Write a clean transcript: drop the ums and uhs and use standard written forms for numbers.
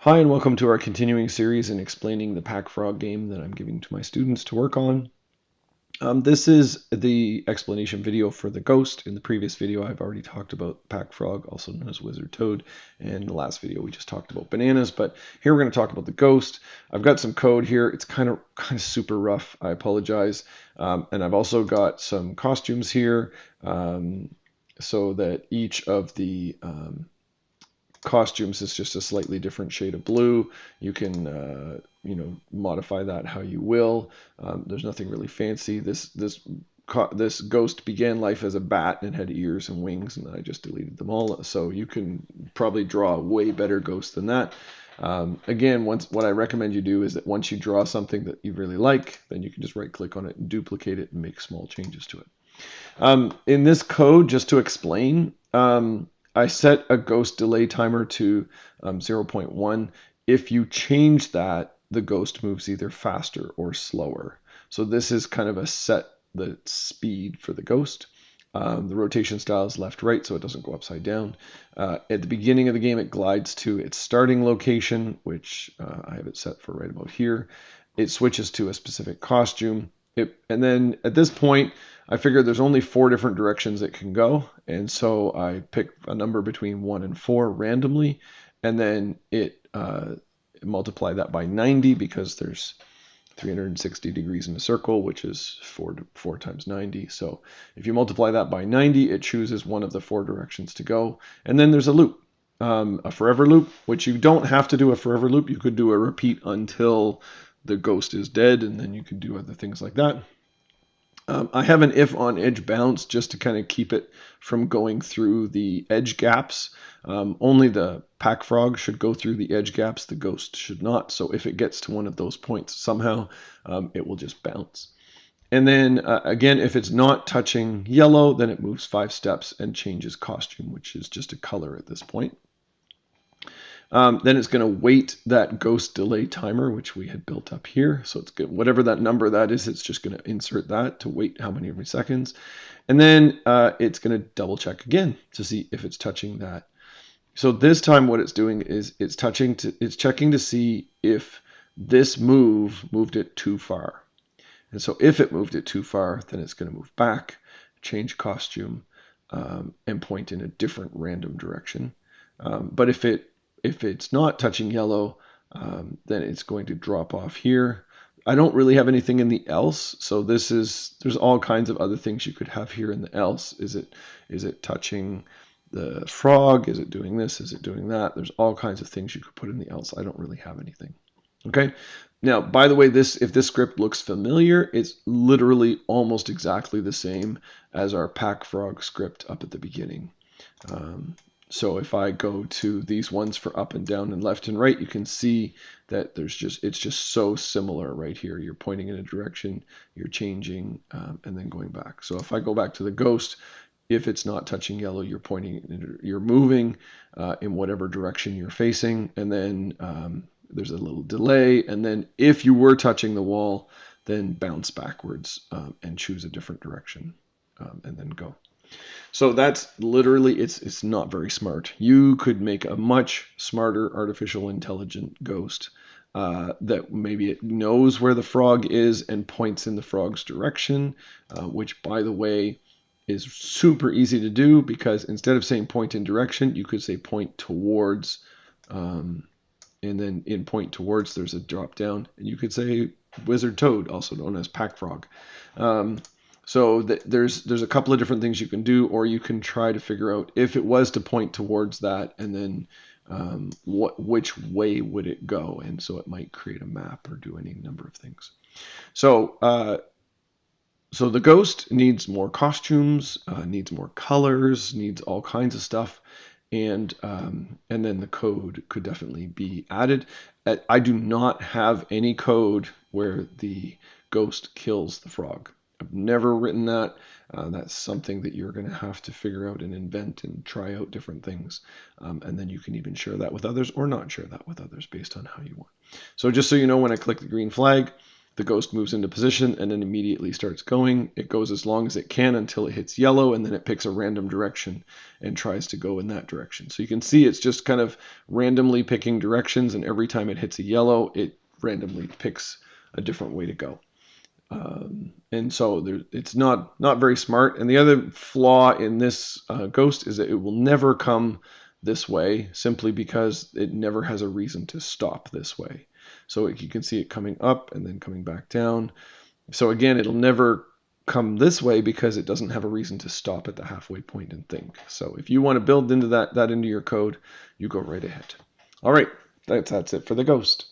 Hi, and welcome to our continuing series in explaining the PacFrog game that I'm giving to my students to work on. This is the explanation video for the ghost. In the previous video, I've already talked about PacFrog, also known as Wizard Toad, and in the last video, we just talked about bananas, but here we're going to talk about the ghost. I've got some code here. It's kind of super rough. I apologize. And I've also got some costumes here so that each of the costumes is just a slightly different shade of blue. You can modify that how you will. There's nothing really fancy. This ghost began life as a bat and had ears and wings, and I just deleted them all. So you can probably draw a way better ghost than that. Again, what I recommend you do is that once you draw something that you really like, then you can just right click on it and duplicate it and make small changes to it. In this code, just to explain, I set a ghost delay timer to 0.1. If you change that, the ghost moves either faster or slower. So this is kind of a set the speed for the ghost. The rotation style is left-right, so it doesn't go upside down. At the beginning of the game, it glides to its starting location, which I have it set for right about here. It switches to a specific costume. And then at this point, I figured there's only 4 different directions it can go, and so I picked a number between 1 and 4 randomly, and then it multiplied that by 90 because there's 360 degrees in a circle, which is 4 times 90. So if you multiply that by 90, it chooses one of the 4 directions to go, and then there's a loop, a forever loop, which you don't have to do a forever loop. You could do a repeat until the ghost is dead, and then you can do other things like that. I have an if on edge bounce just to kind of keep it from going through the edge gaps. Only the PacFrog should go through the edge gaps. The ghost should not. So if it gets to one of those points somehow, it will just bounce. And then again, if it's not touching yellow, then it moves 5 steps and changes costume, which is just a color at this point. Then it's going to wait that ghost delay timer, which we had built up here. So it's good. Whatever that number that is, it's just going to insert that to wait how many seconds. And then it's going to double check again to see if it's touching that. So this time what it's doing is it's checking to see if this moved it too far. And so if it moved it too far, then it's going to move back, change costume, and point in a different random direction. But if it's not touching yellow, then it's going to drop off here. I don't really have anything in the else, so there's all kinds of other things you could have here in the else. Is it touching the frog? Is it doing this? Is it doing that? There's all kinds of things you could put in the else. I don't really have anything. Okay. Now, by the way, if this script looks familiar, it's literally almost exactly the same as our PacFrog script up at the beginning. So if I go to these ones for up and down and left and right, you can see that it's just so similar right here. You're pointing in a direction, you're changing, and then going back. So if I go back to the ghost, if it's not touching yellow, you're moving in whatever direction you're facing, and then there's a little delay, and then if you were touching the wall, then bounce backwards and choose a different direction, and then go. So that's literally, it's not very smart. You could make a much smarter artificial intelligent ghost that maybe it knows where the frog is and points in the frog's direction, which, by the way, is super easy to do, because instead of saying point in direction, you could say point towards, and then in point towards, there's a drop down, and you could say Wizard Toad, also known as PacFrog. So there's a couple of different things you can do, or you can try to figure out if it was to point towards that, and then which way would it go, and so it might create a map or do any number of things. So the ghost needs more costumes, needs more colors, needs all kinds of stuff, and then the code could definitely be added. I do not have any code where the ghost kills the frog. I've never written that. That's something that you're going to have to figure out and invent and try out different things. And then you can even share that with others or not share that with others based on how you want. So just so you know, when I click the green flag, The ghost moves into position and then immediately starts going. It goes as long as it can until it hits yellow, and then it picks a random direction and tries to go in that direction. So you can see it's just kind of randomly picking directions, and every time it hits a yellow, it randomly picks a different way to go. And so it's not very smart. And the other flaw in this ghost is that it will never come this way, simply because it never has a reason to stop this way. So you can see it coming up and then coming back down. So again, it'll never come this way because it doesn't have a reason to stop at the halfway point and think. So if you want to build into that into your code, you go right ahead. All right, that's it for the ghost.